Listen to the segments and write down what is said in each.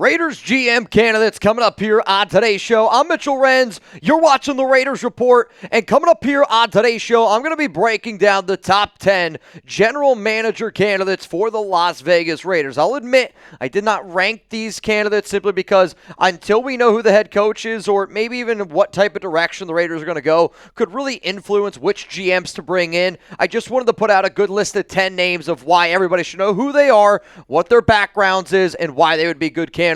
Raiders GM candidates coming up here on today's show. I'm Mitchell Renz. You're watching the Raiders Report. And coming up here on today's show, I'm going to be breaking down the top 10 general manager candidates for the Las Vegas Raiders. I'll admit, I did not rank these candidates simply because until we know who the head coach is or maybe even what type of direction the Raiders are going to go could really influence which GMs to bring in. I just wanted to put out a good list of 10 names of why everybody should know who they are, what their backgrounds is, and why they would be good candidates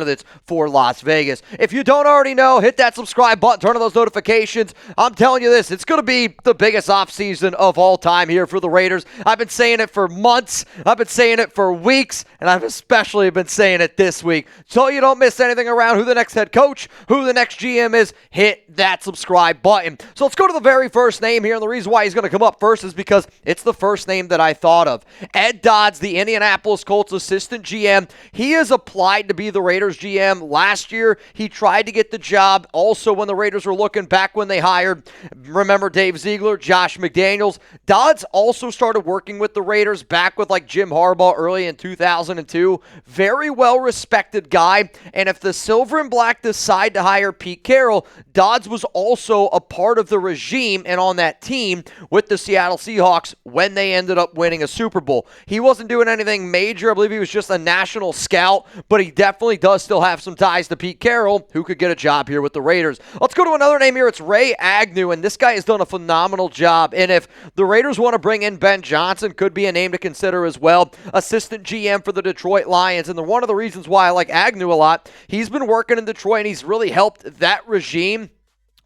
for Las Vegas. If you don't already know, hit that subscribe button, turn on those notifications. I'm telling you this, it's going to be the biggest offseason of all time here for the Raiders. I've been saying it for months, I've been saying it for weeks, and I've especially been saying it this week. So you don't miss anything around who the next head coach, who the next GM is, hit that subscribe button. So let's go to the very first name here, and the reason why he's going to come up first is because it's the first name that I thought of. Ed Dodds, the Indianapolis Colts assistant GM. He has applied to be the Raiders GM. Last year, he tried to get the job also when the Raiders were looking back when they hired, remember Dave Ziegler, Josh McDaniels. Dodds also started working with the Raiders back with like Jim Harbaugh early in 2002. Very well-respected guy, and if the Silver and Black decide to hire Pete Carroll, Dodds was also a part of the regime and on that team with the Seattle Seahawks when they ended up winning a Super Bowl. He wasn't doing anything major. I believe he was just a national scout, but he definitely does still have some ties to Pete Carroll, who could get a job here with the Raiders. Let's go to another name here. It's Ray Agnew, and this guy has done a phenomenal job. And if the Raiders want to bring in Ben Johnson, could be a name to consider as well. Assistant GM for the Detroit Lions. And one of the reasons why I like Agnew a lot, he's been working in Detroit, and he's really helped that regime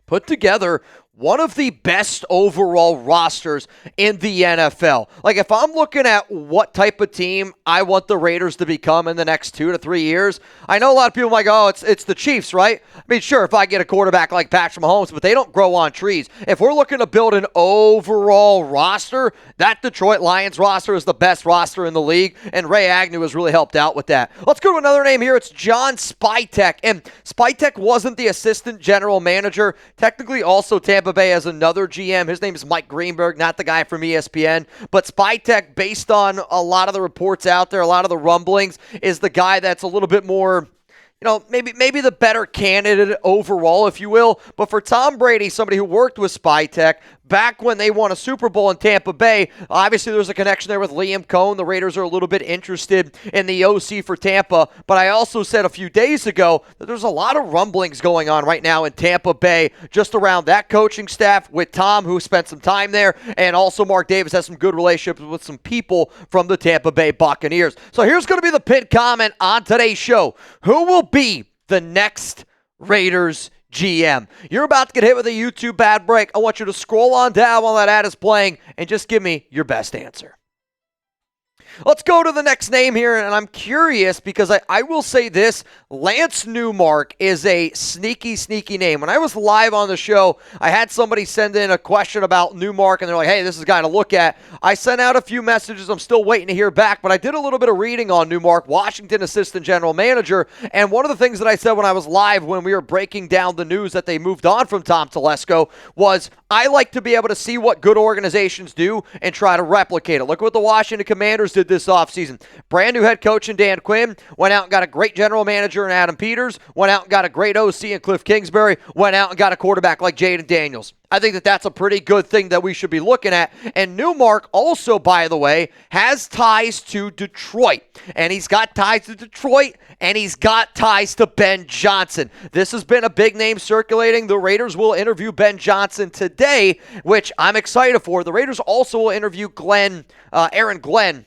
put together one of the best overall rosters in the NFL. Like, if I'm looking at what type of team I want the Raiders to become in the next 2 to 3 years, I know a lot of people might go, oh, it's the Chiefs, right? I mean, sure, if I get a quarterback like Patrick Mahomes, but they don't grow on trees. If we're looking to build an overall roster, that Detroit Lions roster is the best roster in the league, and Ray Agnew has really helped out with that. Let's go to another name here. It's John Spytek, and Spytek wasn't the assistant general manager. Technically, also Tampa Bay has another GM. His name is Mike Greenberg, not the guy from ESPN. But Spytek, based on a lot of the reports out there, a lot of the rumblings, is the guy that's a little bit more, maybe the better candidate overall, if you will. But for Tom Brady, somebody who worked with Spytek back when they won a Super Bowl in Tampa Bay, obviously there's a connection there with Liam Cohen. The Raiders are a little bit interested in the OC for Tampa. But I also said a few days ago that there's a lot of rumblings going on right now in Tampa Bay just around that coaching staff with Tom, who spent some time there, and also Mark Davis has some good relationships with some people from the Tampa Bay Buccaneers. So here's going to be the pinned comment on today's show. Who will be the next Raiders GM? You're about to get hit with a YouTube ad break. I want you to scroll on down while that ad is playing and just give me your best answer. Let's go to the next name here, and I'm curious because I will say this. Lance Newmark is a sneaky name. When I was live on the show, I had somebody send in a question about Newmark, and they're like, hey, this is a guy to look at. I sent out a few messages. I'm still waiting to hear back, but I did a little bit of reading on Newmark, Washington assistant general manager, and one of the things that I said when I was live when we were breaking down the news that they moved on from Tom Telesco was I like to be able to see what good organizations do and try to replicate it. Look at what the Washington Commanders did this offseason. Brand new head coach in Dan Quinn, went out and got a great general manager in Adam Peters, went out and got a great OC in Cliff Kingsbury, went out and got a quarterback like Jaden Daniels. I think that that's a pretty good thing that we should be looking at. And Newmark also, by the way, has ties to Detroit. And he's got ties to Detroit, and he's got ties to Ben Johnson. This has been a big name circulating. The Raiders will interview Ben Johnson today, which I'm excited for. The Raiders also will interview Aaron Glenn,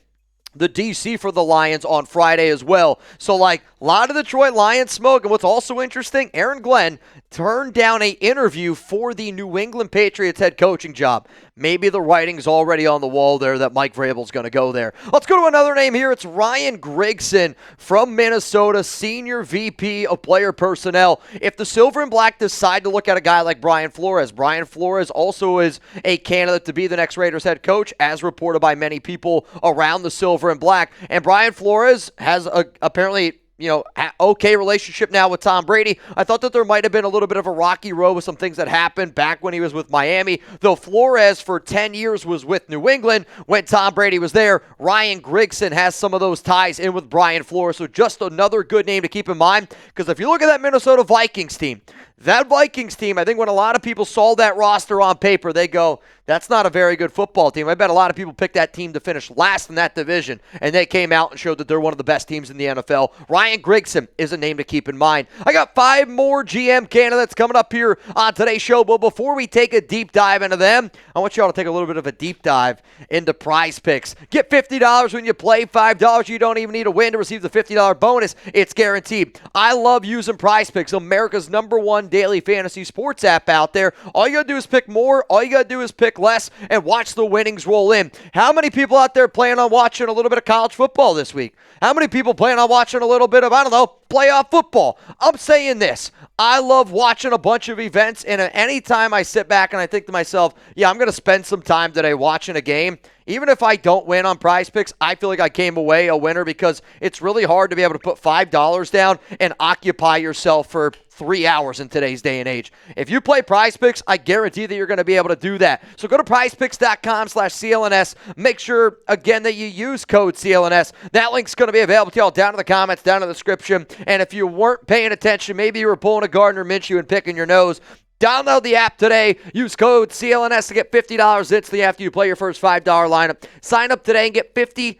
the DC for the Lions, on Friday as well. So, a lot of Detroit Lions smoke. And what's also interesting, Aaron Glenn turned down an interview for the New England Patriots head coaching job. Maybe the writing's already on the wall there that Mike Vrabel's going to go there. Let's go to another name here. It's Ryan Grigson from Minnesota, Senior VP of Player Personnel. If the Silver and Black decide to look at a guy like Brian Flores also is a candidate to be the next Raiders head coach, as reported by many people around the Silver and Black. And Brian Flores has apparently okay relationship now with Tom Brady. I thought that there might have been a little bit of a rocky road with some things that happened back when he was with Miami, though Flores for 10 years was with New England when Tom Brady was there. Ryan Grigson has some of those ties in with Brian Flores, so just another good name to keep in mind, because if you look at that Minnesota Vikings team, I think when a lot of people saw that roster on paper, they go, that's not a very good football team. I bet a lot of people picked that team to finish last in that division, and they came out and showed that they're one of the best teams in the NFL. Ryan Grigson is a name to keep in mind. I got 5 more GM candidates coming up here on today's show, but before we take a deep dive into them, I want you all to take a little bit of a deep dive into Prize Picks. Get $50 when you play, $5 you don't even need to win to receive the $50 bonus. It's guaranteed. I love using Prize Picks, America's #1 daily fantasy sports app out there. All you got to do is pick more. All you got to do is pick less and watch the winnings roll in. How many people out there plan on watching a little bit of college football this week? How many people plan on watching a little bit of, playoff football? I'm saying this. I love watching a bunch of events, and anytime I sit back and I think to myself, I'm going to spend some time today watching a game, even if I don't win on Prize Picks, I feel like I came away a winner, because it's really hard to be able to put $5 down and occupy yourself for 3 hours in today's day and age. If you play Prize Picks, I guarantee that you're going to be able to do that. So go to prizepicks.com/CLNS. Make sure, again, that you use code CLNS. That link's going to be available to y'all down in the comments, down in the description. And if you weren't paying attention, maybe you were pulling a Gardner Minshew and picking your nose, download the app today. Use code CLNS to get $50 instantly after you play your first $5 lineup. Sign up today and get $50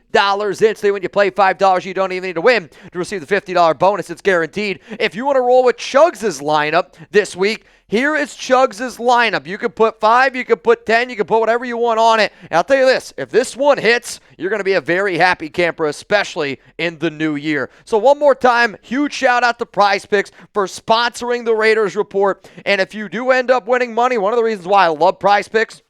instantly when you play $5. You don't even need to win to receive the $50 bonus. It's guaranteed. If you want to roll with Chugs' lineup this week, here is Chugs' lineup. You can put 5, you can put 10, you can put whatever you want on it. And I'll tell you this, if this one hits, you're going to be a very happy camper, especially in the new year. So one more time, huge shout out to Prize Picks for sponsoring the Raiders Report. And if you do end up winning money, one of the reasons why I love Prize Picks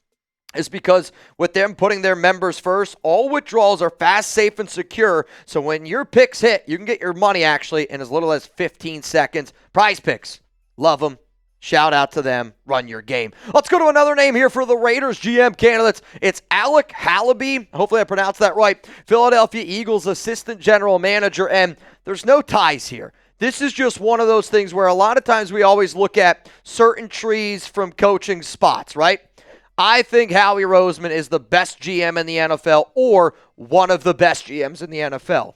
is because with them putting their members first, all withdrawals are fast, safe, and secure. So when your picks hit, you can get your money actually in as little as 15 seconds. Prize Picks, love them. Shout out to them. Run your game. Let's go to another name here for the Raiders GM candidates. It's Alec Halaby. Hopefully I pronounced that right. Philadelphia Eagles assistant general manager. And there's no ties here. This is just one of those things where a lot of times we always look at certain trees from coaching spots, right? I think Howie Roseman is the best GM in the NFL, or one of the best GMs in the NFL.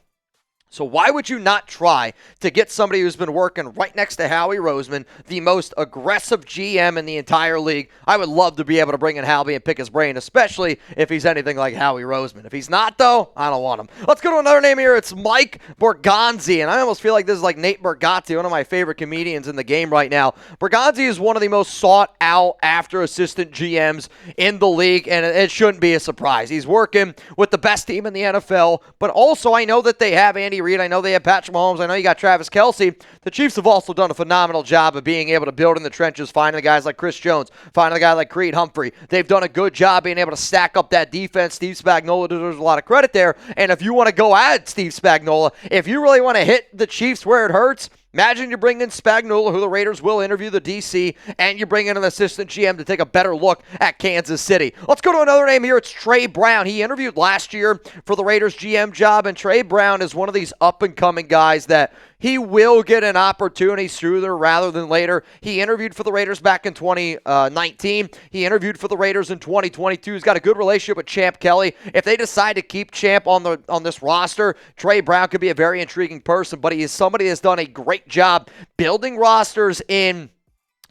So why would you not try to get somebody who's been working right next to Howie Roseman, the most aggressive GM in the entire league? I would love to be able to bring in Halaby and pick his brain, especially if he's anything like Howie Roseman. If he's not, though, I don't want him. Let's go to another name here. It's Mike Borgonzi, and I almost feel like this is like Nate Bargatze, one of my favorite comedians in the game right now. Borgonzi is one of the most sought-out after assistant GMs in the league, and it shouldn't be a surprise. He's working with the best team in the NFL, but also I know that they have Andy Reid. I know they have Patrick Mahomes. I know you got Travis Kelce. The Chiefs have also done a phenomenal job of being able to build in the trenches, finding the guys like Chris Jones, finding the guy like Creed Humphrey. They've done a good job being able to stack up that defense. Steve Spagnuolo deserves a lot of credit there. And if you want to go at Steve Spagnuolo, if you really want to hit the Chiefs where it hurts, imagine you bring in Spagnuolo, who the Raiders will interview the DC, and you bring in an assistant GM to take a better look at Kansas City. Let's go to another name here. It's Trey Brown. He interviewed last year for the Raiders GM job, and Trey Brown is one of these up-and-coming guys that he will get an opportunity sooner rather than later. He interviewed for the Raiders back in 2019. He interviewed for the Raiders in 2022. He's got a good relationship with Champ Kelly. If they decide to keep Champ on this roster, Trey Brown could be a very intriguing person, but he is somebody that's done a great job building rosters in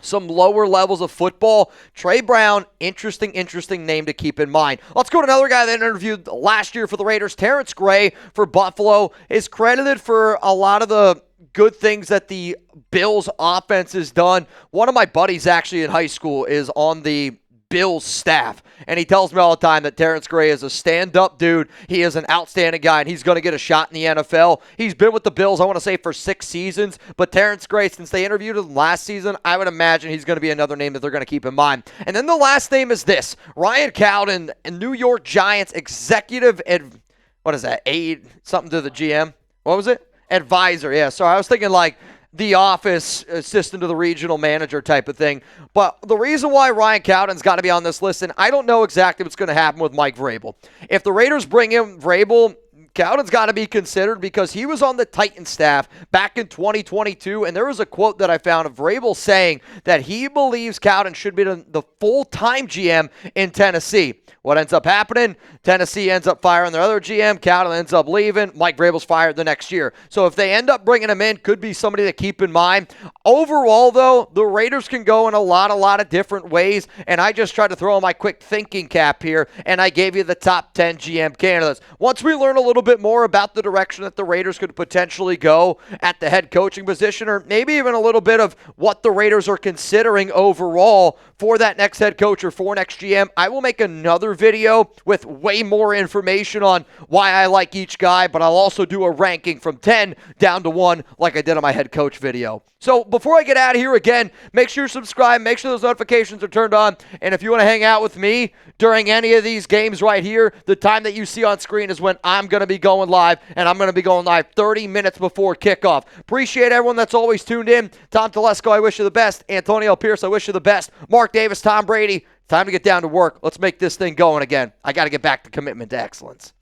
some lower levels of football. Trey Brown, interesting name to keep in mind. Let's go to another guy that interviewed last year for the Raiders. Terrance Gray for Buffalo is credited for a lot of the good things that the Bills offense has done. One of my buddies actually in high school is on the Bills staff, and he tells me all the time that Terrance Gray is a stand-up dude. He is an outstanding guy, and he's going to get a shot in the NFL. He's been with the Bills, I want to say, for 6 seasons, but Terrance Gray, since they interviewed him last season, I would imagine he's going to be another name that they're going to keep in mind. And then the last name is this, Ryan Cowden, New York Giants executive, aide, something to the GM? What was it? Advisor, yeah, sorry, I was thinking like the office assistant to the regional manager type of thing. But the reason why Ryan Cowden's got to be on this list, and I don't know exactly what's going to happen with Mike Vrabel. If the Raiders bring in Vrabel, Cowden's got to be considered because he was on the Titans staff back in 2022, and there was a quote that I found of Vrabel saying that he believes Cowden should be the full-time GM in Tennessee. What ends up happening? Tennessee ends up firing their other GM. Cowden ends up leaving. Mike Vrabel's fired the next year. So if they end up bringing him in, could be somebody to keep in mind. Overall, though, the Raiders can go in a lot of different ways, and I just tried to throw on my quick thinking cap here, and I gave you the top 10 GM candidates. Once we learn a little bit more about the direction that the Raiders could potentially go at the head coaching position, or maybe even a little bit of what the Raiders are considering overall for that next head coach or for next GM, I will make another video with way more information on why I like each guy, but I'll also do a ranking from 10 down to 1 like I did on my head coach video. So before I get out of here again, make sure you subscribe, make sure those notifications are turned on, and if you want to hang out with me during any of these games right here, the time that you see on screen is when I'm going to be going live, and I'm going to be going live 30 minutes before kickoff. Appreciate everyone that's always tuned in. Tom Telesco, I wish you the best. Antonio Pierce, I wish you the best. Mark Davis, Tom Brady, time to get down to work. Let's make this thing going again. I got to get back to commitment to excellence.